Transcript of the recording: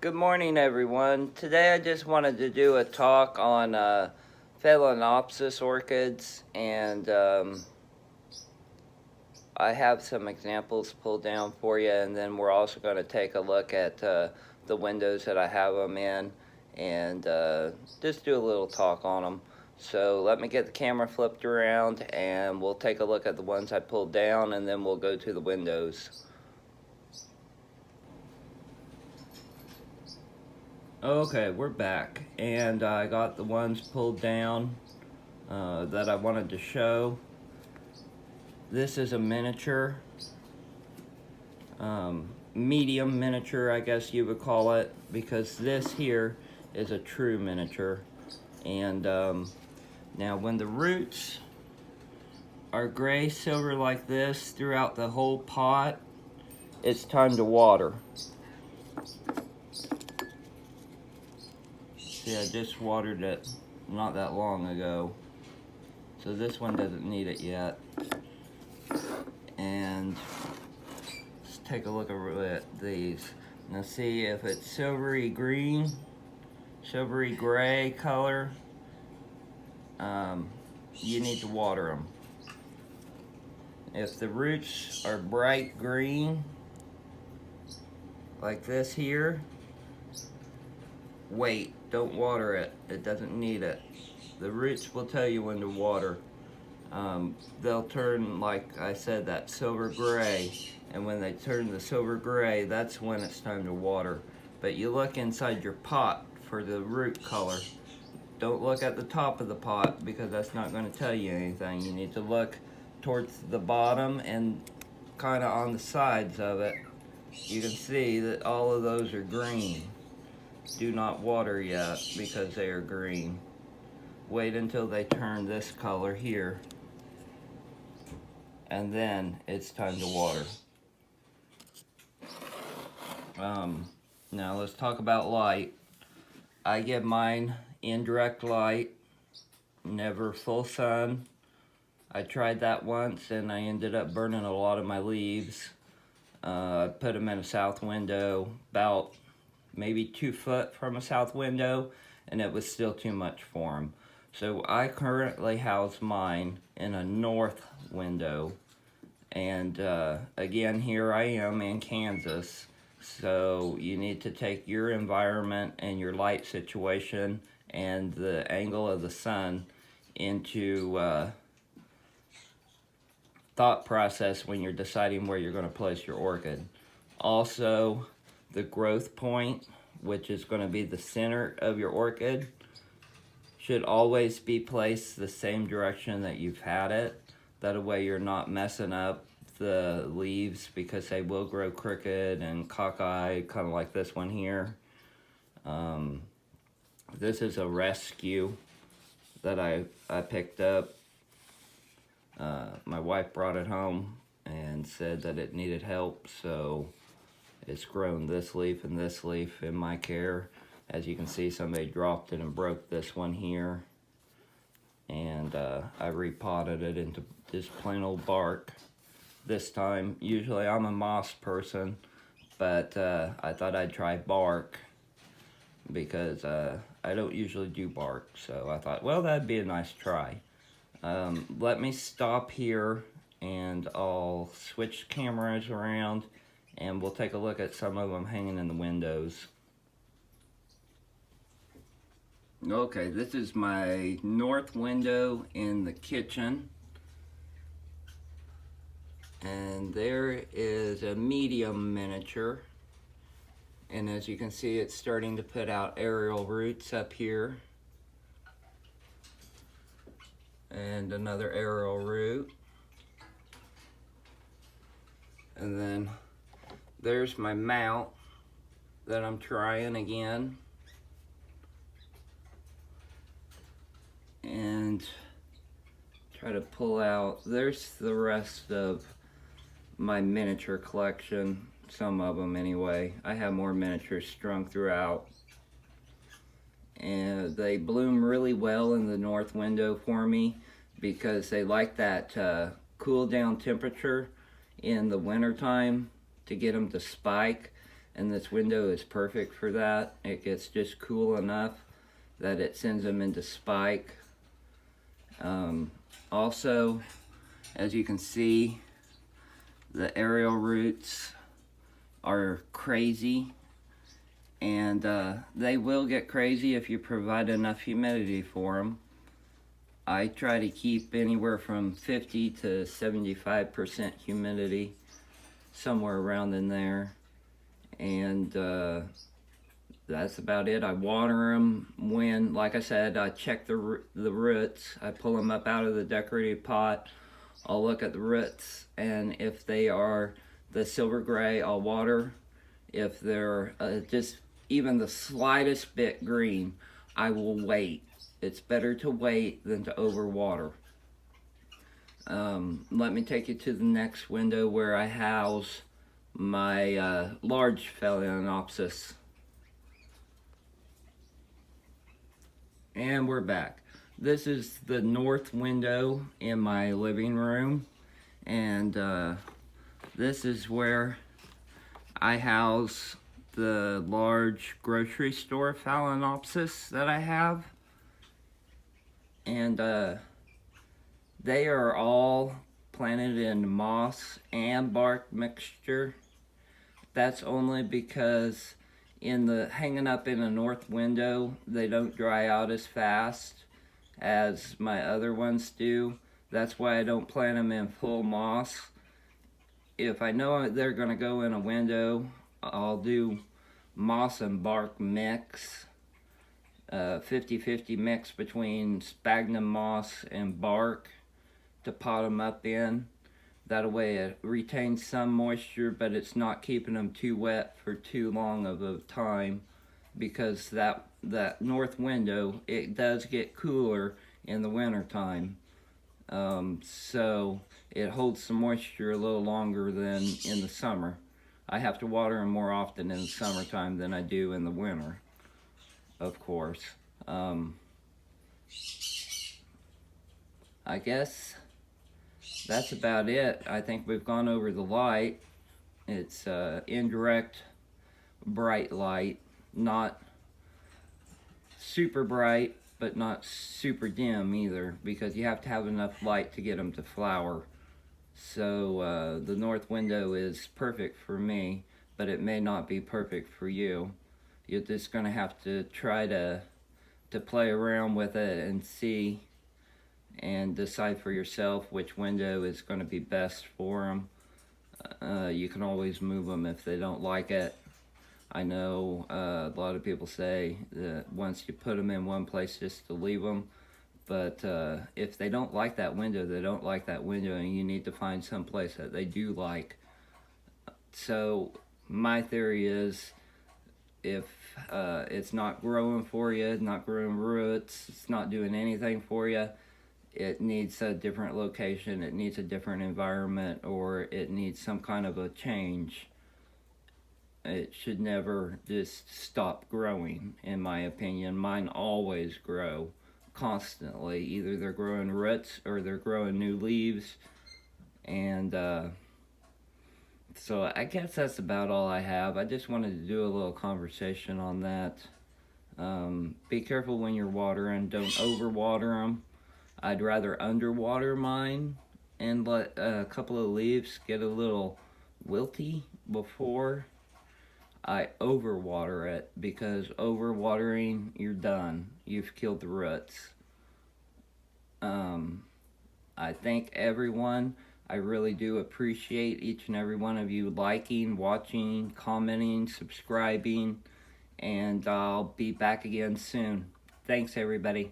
Good morning, everyone. Today I just wanted to do a talk on Phalaenopsis orchids, and I have some examples pulled down for you, and then we're also going to take a look at the windows that I have them in, and just do a little talk on them. So let me get the camera flipped around, and we'll take a look at the ones I pulled down, and then we'll go to the windows. Okay, we're back, and I got the ones pulled down that I wanted to show. This is a miniature, medium miniature, I guess you would call it, because this here is a true miniature. And now when the roots are gray silver like this throughout the whole pot, it's time to water. See, I just watered it not that long ago, so this one doesn't need it yet. And let's take a look at these. Now see, if it's silvery green, silvery gray color, you need to water them. If the roots are bright green, like this here, wait, don't water it. It doesn't need it. The roots will tell you when to water. They'll turn, like I said, that silver gray, and when they turn the silver gray, that's when it's time to water. But you look inside your pot for the root color. Don't look at the top of the pot, because that's not going to tell you anything. You need to look towards the bottom and kind of on the sides of it. You can see that all of those are green. Do not water yet because they are green. Wait until they turn this color here, and then it's time to water. Now let's talk about light. I give mine indirect light, never full sun. I tried that once and I ended up burning a lot of my leaves. I put them in a south window, about maybe 2 foot from a south window, and it was still too much for them. So I currently house mine in a north window, and again, here I am in Kansas, so you need to take your environment and your light situation and the angle of the sun into thought process when you're deciding where you're going to place your orchid. Also, the growth point, which is going to be the center of your orchid, should always be placed the same direction that you've had it. That way you're not messing up the leaves, because they will grow crooked and cockeyed, kind of like this one here. This is a rescue that I picked up. My wife brought it home and said that it needed help, so it's grown this leaf and this leaf in my care. As you can see, somebody dropped it and broke this one here, and I repotted it into just plain old bark this time. Usually I'm a moss person, but I thought I'd try bark, because I don't usually do bark, so I thought, well, that'd be a nice try. Let me stop here and I'll switch cameras around, and we'll take a look at some of them hanging in the windows. Okay, this is my north window in the kitchen, and there is a medium miniature, and as you can see, it's starting to put out aerial roots up here, and another aerial root, and then there's my mount that I'm trying again, and try to pull out. There's the rest of my miniature collection, some of them anyway. I have more miniatures strung throughout, and they bloom really well in the north window for me, because they like that cool down temperature in the winter time to get them to spike. and this window is perfect for that. It gets just cool enough that it sends them into spike. Also, as you can see, the aerial roots are crazy, and they will get crazy if you provide enough humidity for them. I try to keep anywhere from 50 to 75% humidity, somewhere around in there, and that's about it. I water them when, like I said, I check the roots. I pull them up out of the decorative pot. I'll look at the roots, and if they are the silver gray, I'll water. If they're just even the slightest bit green, I will wait. It's better to wait than to overwater. Let me take you to the next window where I house my large Phalaenopsis. And we're back. This is the north window in my living room, and this is where I house the large grocery store Phalaenopsis that I have. And they are all planted in moss and bark mixture. That's only because hanging up in a north window, they don't dry out as fast as my other ones do. That's why I don't plant them in full moss. If I know they're going to go in a window, I'll do moss and bark mix. 50-50 mix between sphagnum moss and bark to pot them up in. That way it retains some moisture, but it's not keeping them too wet for too long of a time, because that north window, it does get cooler in the winter time. So it holds some moisture a little longer than in the summer. I have to water them more often in the summertime than I do in the winter, of course. I guess that's about it. I think we've gone over the light. It's indirect bright light, not super bright, but not super dim either, because you have to have enough light to get them to flower. So the north window is perfect for me, but it may not be perfect for you. You're just going to have to try to play around with it and see and decide for yourself which window is going to be best for them. You can always move them if they don't like it. I know a lot of people say that once you put them in one place, just to leave them. But if they don't like that window, they don't like that window, and you need to find some place that they do like. So my theory is, if it's not growing for you, not growing roots, it's not doing anything for you, it needs a different location, it needs a different environment, or it needs some kind of a change. It should never just stop growing, in my opinion. Mine always grow constantly. Either they're growing roots or they're growing new leaves. And so I guess that's about all I have. I just wanted to do a little conversation on that. Be careful when you're watering. Don't overwater them. I'd rather underwater mine and let a couple of leaves get a little wilty before I overwater it, because overwatering, you're done. You've killed the roots. I thank everyone. I really do appreciate each and every one of you liking, watching, commenting, subscribing, and I'll be back again soon. Thanks, everybody.